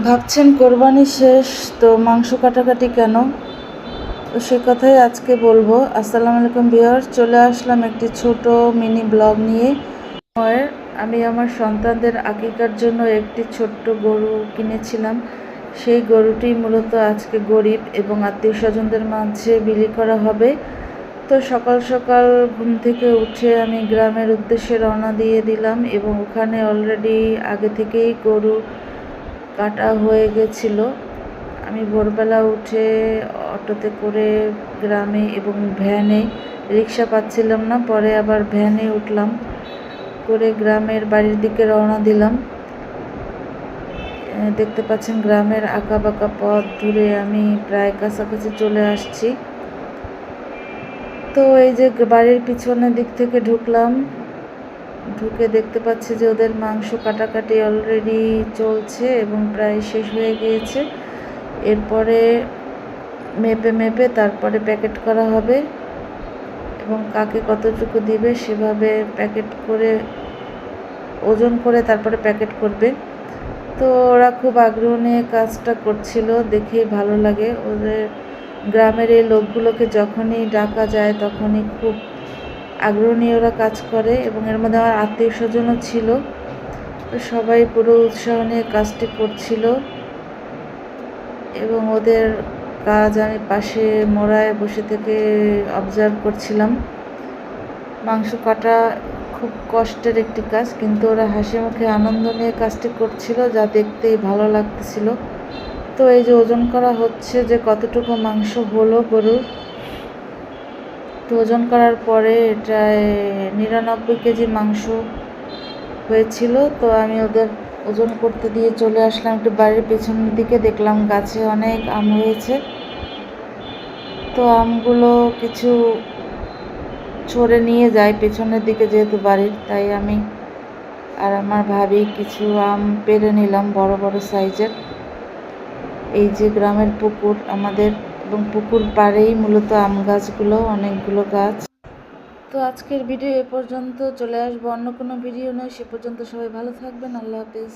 ভাবছেন কোরবানি শেষ তো মাংস কাটাকাটি কেন? তো সে কথাই আজকে বলবো। আসসালামু আলাইকুম ভিউয়ার্স, চলে আসলাম একটি ছোট মিনি ব্লগ নিয়ে। আমি আমার সন্তানদের আকিকার জন্য একটি ছোট্ট গরু কিনেছিলাম। সেই গরুটি মূলত আজকে গরিব এবং আত্মীয় স্বজনদের মাঝে বিলি করা হবে। তো সকাল সকাল ঘুম থেকে উঠে আমি গ্রামের উদ্দেশ্যে রওনা দিয়ে দিলাম এবং ওখানে অলরেডি আগে থেকেই গরু কাটা হয়ে গেছিল। আমি ভোরবেলা উঠে অটোতে করে গ্রামে এবং ভ্যানে, রিক্সা পাচ্ছিলাম না, পরে আবার ভ্যানে উঠলাম, করে গ্রামের বাড়ির দিকে রওনা দিলাম। দেখতে পাচ্ছেন গ্রামের আঁকা বাঁকা পথ ধরে আমি প্রায় কাছাকাছি চলে আসছি। তো এই যে বাড়ির পিছনের দিক থেকে ঢুকলাম, ঢুকে দেখতে পাচ্ছি যে ওদের মাংস কাটাকাটি অলরেডি চলছে এবং প্রায় শেষ হয়ে গিয়েছে। এরপরে মেপে তারপরে প্যাকেট করা হবে এবং কাকে কতটুকু দিবে সেভাবে প্যাকেট করে, ওজন করে তারপরে প্যাকেট করবে। তো ওরা খুব আগ্রহ নিয়ে কাজটা করছিল, দেখে ভালো লাগে। ওদের গ্রামের এই লোকগুলোকে যখনই ডাকা যায় তখনই খুব আগ্রহ নিয়ে ওরা কাজ করে এবং এর মধ্যে আমার আত্মীয় স্বজনও ছিল। তো সবাই পুরো উৎসাহ নিয়ে কাজটি করছিল এবং ওদের কাজ আমি পাশে মোড়ায় বসে থেকে অবজার্ভ করছিলাম। মাংস কাটা খুব কষ্টের একটি কাজ, কিন্তু ওরা হাসি মুখে আনন্দ নিয়ে কাজটি করছিল, যা দেখতেই ভালো লাগতেছিল। তো এই যে ওজন করা হচ্ছে যে কতটুকু মাংস হলো গরুর। তো ওজন করার পরে এটায় 99 কেজি মাংস হয়েছিল। তো আমি ওদের ওজন করতে দিয়ে চলে আসলাম একটু বাড়ির পেছনের দিকে। দেখলাম গাছে অনেক আম হয়েছে। তো আমগুলো কিছু ছড়ে নিয়ে যায় পেছনের দিকে, যেহেতু বাড়ির, তাই আমি আর আমার ভাবি কিছু আম পেড়ে নিলাম বড় বড় সাইজের। এই যে গ্রামের পুকুর আমাদের, এবং পুকুর পাড়েই মূলত আম গাছগুলো, অনেকগুলো গাছ। তো আজকের ভিডিও এ পর্যন্ত, চলে আসবো অন্য কোনো ভিডিও নয়। সে পর্যন্ত সবাই ভালো থাকবেন। আল্লাহ হাফেজ।